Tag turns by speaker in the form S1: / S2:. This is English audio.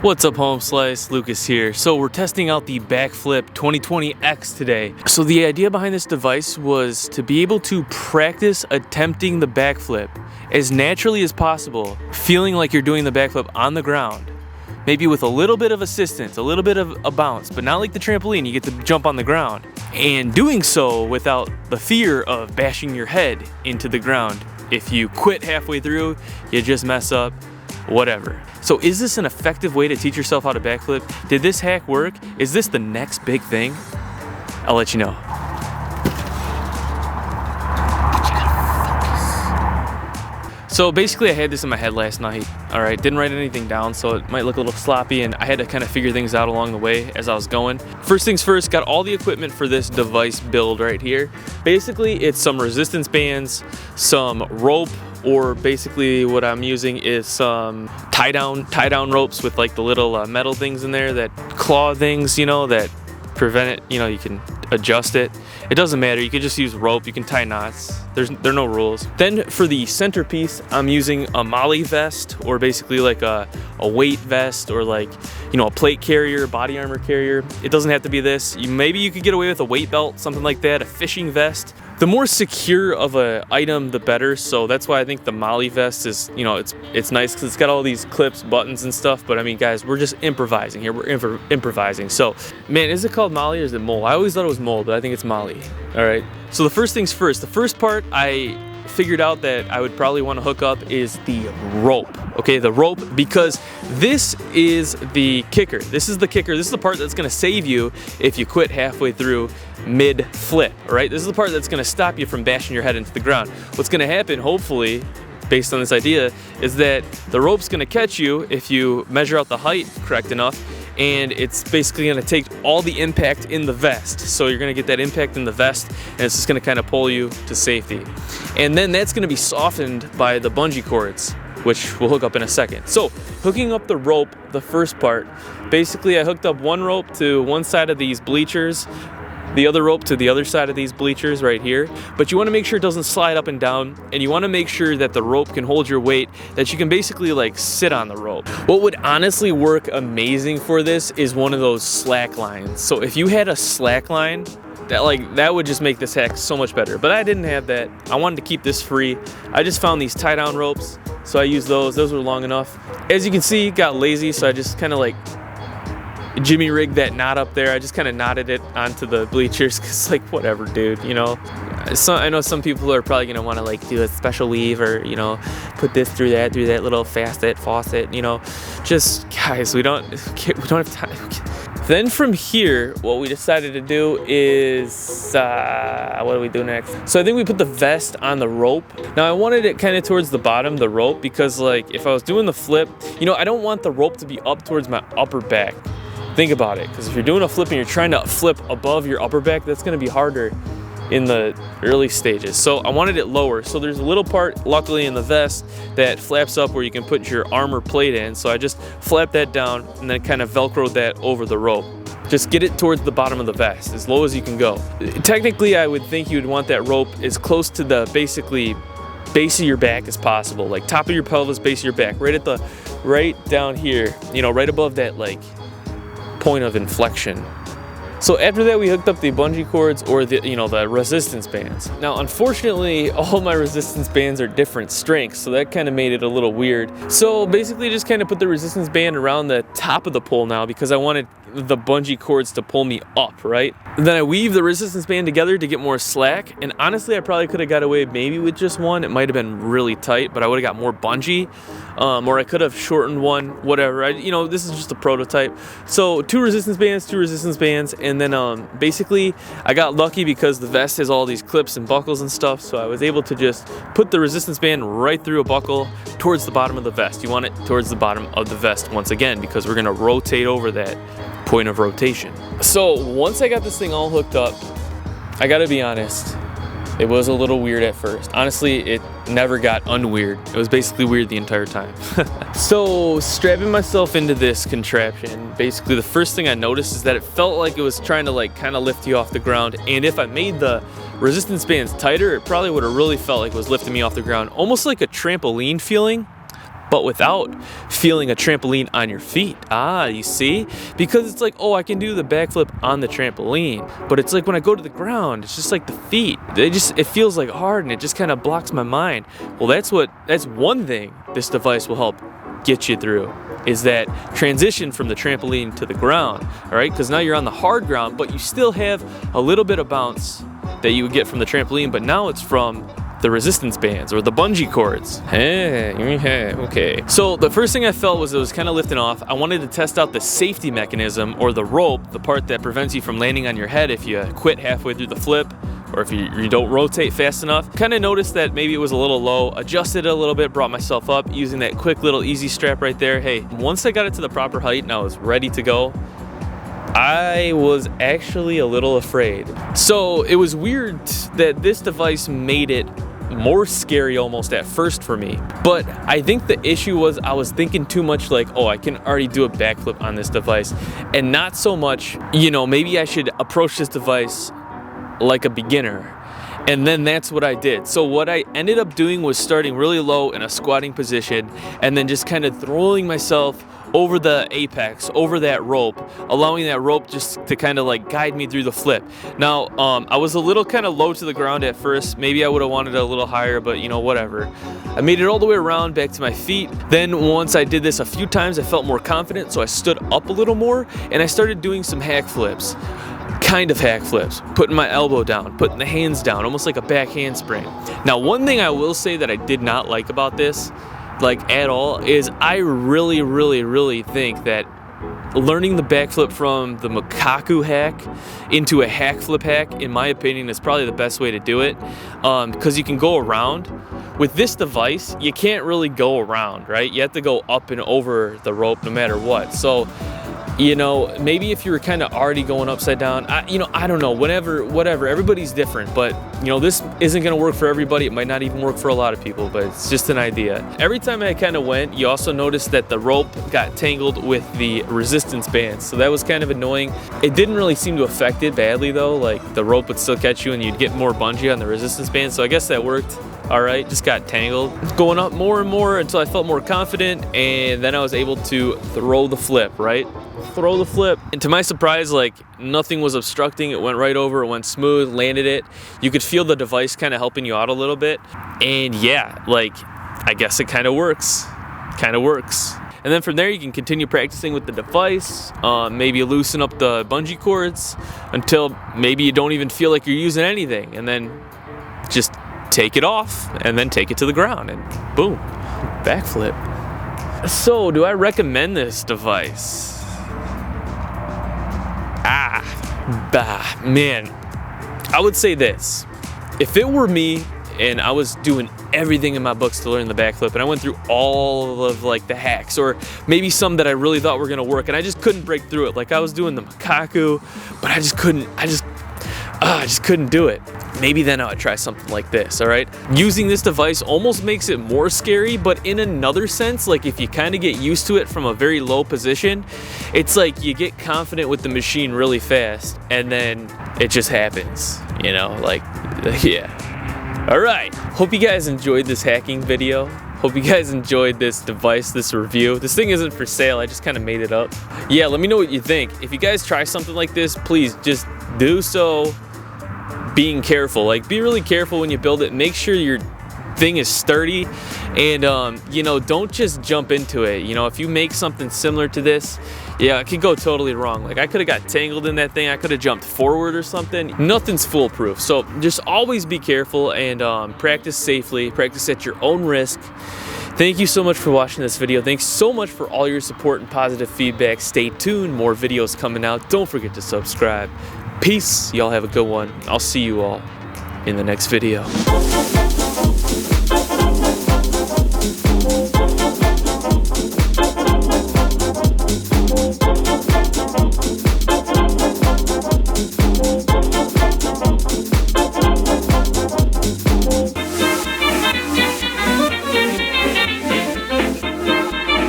S1: What's up, Home Slice? Lucas here. So we're testing out the Backflip 2020X today. So the idea behind this device was to be able to practice attempting the backflip as naturally as possible, feeling like you're doing the backflip on the ground, maybe with a little bit of assistance, a little bit of a bounce, but not like the trampoline, you get to jump on the ground. And doing so without the fear of bashing your head into the ground. If you quit halfway through, you just mess up, whatever. So is this an effective way to teach yourself how to backflip? Did this hack work? Is this the next big thing? I'll let you know. So basically I had this in my head last night, all right? Didn't write anything down, so it might look a little sloppy, and I had to kind of figure things out along the way as I was going. First things first, got all the equipment for this device build right here. Basically, it's some resistance bands, some rope, or basically what I'm using is some tie down ropes with like the little metal things in there, that claw things, you know, that prevent it, you know, you can adjust it. It doesn't matter, you can just use rope, you can tie knots, there are no rules. Then for the centerpiece, I'm using a molly vest, or basically like a weight vest, or like, you know, a plate carrier, body armor carrier. It doesn't have to be this. Maybe you could get away with a weight belt, something like that, a fishing vest. The more secure of an item, the better. So that's why I think the molly vest is, you know, it's nice because it's got all these clips, buttons and stuff. But I mean, guys, we're just improvising here. We're improvising. So, man, is it called molly or is it mole? I always thought it was mole, but I think it's molly. All right. So the first things first. The first part I figured out that I would probably want to hook up is the rope. Okay, the rope, because this is the kicker. This is the kicker. This is the part that's going to save you if you quit halfway through mid flip. All right, this is the part that's going to stop you from bashing your head into the ground. What's going to happen, hopefully, based on this idea, is that the rope's going to catch you if you measure out the height correct enough, and it's basically going to take all the impact in the vest. So you're going to get that impact in the vest, and it's just going to kind of pull you to safety. And then that's going to be softened by the bungee cords, which we'll hook up in a second. So hooking up the rope, the first part, basically I hooked up one rope to one side of these bleachers, the other rope to the other side of these bleachers right here. But you want to make sure it doesn't slide up and down, and you want to make sure that the rope can hold your weight, that you can basically like sit on the rope. What would honestly work amazing for this is one of those slack lines. So if you had a slack line, that would just make this hack so much better. But I didn't have that. I wanted to keep this free. I just found these tie down ropes, so I used those. Those were long enough. As you can see, got lazy, so I just kind of like jimmy rigged that knot up there. I just kind of knotted it onto the bleachers because, like, whatever, dude, you know. So I know some people are probably gonna want to like do a special weave, or, you know, put this through that little faucet, you know. Just, guys, we don't have time. Then from here, what we decided to do is, what do we do next? So I think we put the vest on the rope. Now I wanted it kind of towards the bottom, the rope, because like if I was doing the flip, you know, I don't want the rope to be up towards my upper back. Think about it, because if you're doing a flip and you're trying to flip above your upper back, that's gonna be harder in the early stages. So I wanted it lower. So there's a little part, luckily, in the vest that flaps up where you can put your armor plate in. So I just flapped that down and then kind of Velcroed that over the rope. Just get it towards the bottom of the vest, as low as you can go. Technically, I would think you'd want that rope as close to the basically base of your back as possible, like top of your pelvis, base of your back, right down here, you know, right above that like point of inflection. So after that, we hooked up the bungee cords, or the, you know, the resistance bands. Now, unfortunately, all my resistance bands are different strengths, so that kind of made it a little weird. So basically, just kind of put the resistance band around the top of the pole now, because I wanted the bungee cords to pull me up, right? Then I weave the resistance band together to get more slack, and honestly, I probably could have got away maybe with just one. It might have been really tight, but I would have got more bungee, or I could have shortened one, whatever. You know, this is just a prototype. So two resistance bands, and then basically I got lucky because the vest has all these clips and buckles and stuff, so I was able to just put the resistance band right through a buckle towards the bottom of the vest. You want it towards the bottom of the vest once again, because we're gonna rotate over that point of rotation. So once I got this thing all hooked up, I gotta be honest, it was a little weird at first. Honestly, it never got unweird. It was basically weird the entire time. So strapping myself into this contraption, basically the first thing I noticed is that it felt like it was trying to like kind of lift you off the ground, and if I made the resistance bands tighter, it probably would have really felt like it was lifting me off the ground, almost like a trampoline feeling. but without feeling a trampoline on your feet. Ah, you see? Because it's like, oh, I can do the backflip on the trampoline, but it's like when I go to the ground, it's just like the feet. It feels like hard, and it just kind of blocks my mind. Well, that's one thing this device will help get you through, is that transition from the trampoline to the ground, all right? Because now you're on the hard ground, but you still have a little bit of bounce that you would get from the trampoline, but now it's from the resistance bands or the bungee cords. Okay. So the first thing I felt was it was kind of lifting off. I wanted to test out the safety mechanism, or the rope, the part that prevents you from landing on your head if you quit halfway through the flip, or if you don't rotate fast enough. Kind of noticed that maybe it was a little low, adjusted it a little bit, brought myself up using that quick little easy strap right there. Hey, once I got it to the proper height and I was ready to go, I was actually a little afraid. So it was weird that this device made it more scary almost at first for me. But I think the issue was I was thinking too much like, oh, I can already do a backflip on this device, and not so much, you know, maybe I should approach this device like a beginner. And then that's what I did. So what I ended up doing was starting really low in a squatting position, and then just kind of throwing myself over the apex, over that rope, allowing that rope just to kind of like guide me through the flip. Now, I was a little kind of low to the ground at first. Maybe I would have wanted it a little higher, but you know, whatever. I made it all the way around back to my feet. Then once I did this a few times, I felt more confident, so I stood up a little more, and I started doing some hack flips. Kind of hack flips, putting my elbow down, putting the hands down, almost like a back handspring. Now, one thing I will say that I did not like about this, like at all, is I really think that learning the backflip from the Makaku hack into a hack flip hack, in my opinion, is probably the best way to do it, because you can go around. With this device, you can't really go around, right? You have to go up and over the rope no matter what. So, you know, maybe if you were kind of already going upside down, I don't know, whatever, everybody's different, but you know, this isn't going to work for everybody. It might not even work for a lot of people, but it's just an idea. Every time I kind of went, you also noticed that the rope got tangled with the resistance bands, so that was kind of annoying. It didn't really seem to affect it badly though, like the rope would still catch you and you'd get more bungee on the resistance band, so I guess that worked. All right, just got tangled. Going up more and more until I felt more confident, and then I was able to throw the flip, right? Throw the flip. And to my surprise, like nothing was obstructing. It went right over, it went smooth, landed it. You could feel the device kind of helping you out a little bit. And yeah, like I guess it kind of works. And then from there, you can continue practicing with the device, maybe loosen up the bungee cords until maybe you don't even feel like you're using anything, and then just take it off and then take it to the ground and boom, backflip. So do I recommend this device? Man, I would say this. If it were me and I was doing everything in my books to learn the backflip, and I went through all of like the hacks, or maybe some that I really thought were gonna work, and I just couldn't break through it. Like I was doing the Makaku, but I just couldn't do it. Maybe then I would try something like this, all right? Using this device almost makes it more scary, but in another sense, like if you kind of get used to it from a very low position, it's like you get confident with the machine really fast, and then it just happens, you know, like, yeah. All right, hope you guys enjoyed this hacking video. Hope you guys enjoyed this device, this review. This thing isn't for sale, I just kind of made it up. Yeah, let me know what you think. If you guys try something like this, please just do so being careful. Like, be really careful when you build it. Make sure your thing is sturdy, and you know, don't just jump into it. You know, if you make something similar to this, yeah, it could go totally wrong. Like I could have got tangled in that thing, I could have jumped forward or something. Nothing's foolproof, so just always be careful and practice safely, practice at your own risk. Thank you so much for watching this video. Thanks so much for all your support and positive feedback. Stay tuned, more videos coming out. Don't forget to subscribe. Peace, y'all have a good one. I'll see you all in the next video.